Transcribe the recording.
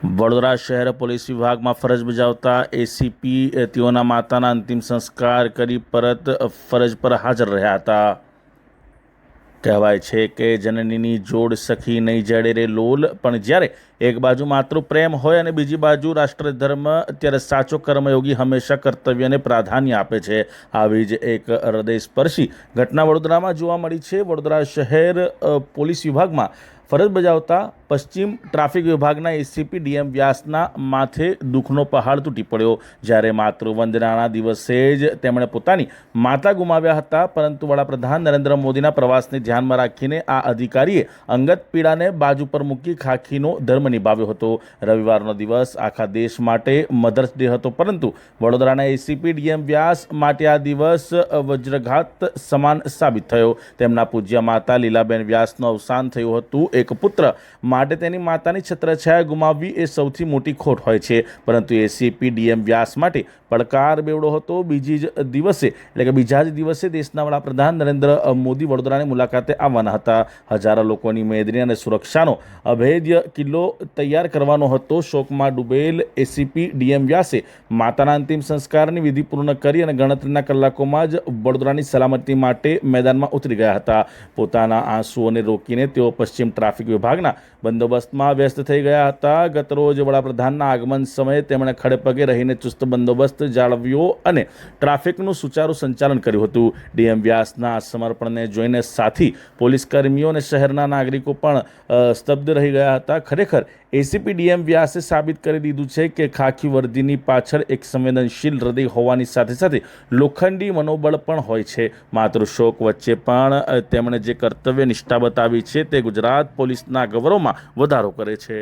વડોદરા શહેર પોલીસ વિભાગમાં ફરજ બજાવતા એસીપી તેઓના માતાના અંતિમ સંસ્કાર કરી પરત ફરજ પર હાજર રહ્યા હતા। કહેવાય છે કે જનનીની જોડ સખી નહીં જડે રે લોલ, પણ જ્યારે એક બાજુ માતૃ પ્રેમ હોય અને બીજી બાજુ રાષ્ટ્રધર્મ, ત્યારે સાચો કર્મયોગી હંમેશા કર્તવ્યને પ્રાધાન્ય આપે છે। આવી જ એક હૃદયસ્પર્શી ઘટના વડોદરામાં જોવા મળી છે। વડોદરા શહેર પોલીસ વિભાગમાં ફરજ બજાવતા પશ્ચિમ ટ્રાફિક વિભાગના એસીપી ડીએમ વ્યાસના માથે દુઃખનો પહાડ તૂટી પડ્યો, જ્યારે માતૃવંદનાના દિવસે જ તેમણે પોતાની માતા ગુમાવ્યા હતા। પરંતુ વડાપ્રધાન નરેન્દ્ર મોદીના પ્રવાસને ધ્યાનમાં રાખીને આ અધિકારીએ અંગત પીડાને બાજુ પર મૂકી ખાખીનો ધર્મ નિભાવ્યો હતો। રવિવારનો દિવસ આખા દેશ માટે મધર્સ ડે હતો, પરંતુ વડોદરાના એસીપી ડીએમ વ્યાસ માટે આ દિવસ વજ્રઘાત સમાન સાબિત થયો। તેમના પૂજ્ય માતા લીલાબેન વ્યાસનું અવસાન થયું હતું। એક પુત્ર માટે તેની માતાની છત્રછાયા ગુમાવવી એ સૌથી મોટી ખોટ હોય છે, પરંતુ એસીપી ડીએમ વ્યાસ માટે પડકાર બેવડો હતો। બીજા જ દિવસે દેશના વડાપ્રધાન નરેન્દ્ર મોદી વડોદરાની મુલાકાતે આવવાના હતા। હજારો લોકોની મેદની અને સુરક્ષાનો અભેદ્ય કિલ્લો તૈયાર કરવાનો હતો। શોકમાં ડૂબેલ એસીપી ડીએમ વ્યાસે માતાના અંતિમ સંસ્કારની વિધિ પૂર્ણ કરી અને ગણતરીના કલાકોમાં જ વડોદરાની સલામતી માટે મેદાનમાં ઉતરી ગયા હતા। પોતાના આંસુઓને રોકીને તેઓ પશ્ચિમ ટ્રાફિક વિભાગના બંદોબસ્તમાં વ્યસ્ત થઈ ગયા હતા। ગતરોજ વડાપ્રધાનના આગમન સમયે તેમણે ખડે પગે રહીને ચુસ્ત બંદોબસ્ત જાળવ્યો અને ટ્રાફિકનું સુચારું સંચાલન કર્યું હતું। ડીએમ વ્યાસના સમર્પણને જોઈને સાથી પોલીસકર્મીઓ અને શહેરના નાગરિકો પણ સ્તબ્ધ રહી ગયા હતા। ખરેખર એસીપી ડીએમ વ્યાસે સાબિત કરી દીધું છે કે ખાખી વર્દીની પાછળ એક સંવેદનશીલ હૃદય હોવાની સાથે સાથે લોખંડી મનોબળ પણ હોય છે। માતૃશોક વચ્ચે પણ તેમણે જે કર્તવ્ય નિષ્ઠા બતાવી છે તે ગુજરાત પોલીસના ગૌરવમાં વધારો કરે છે।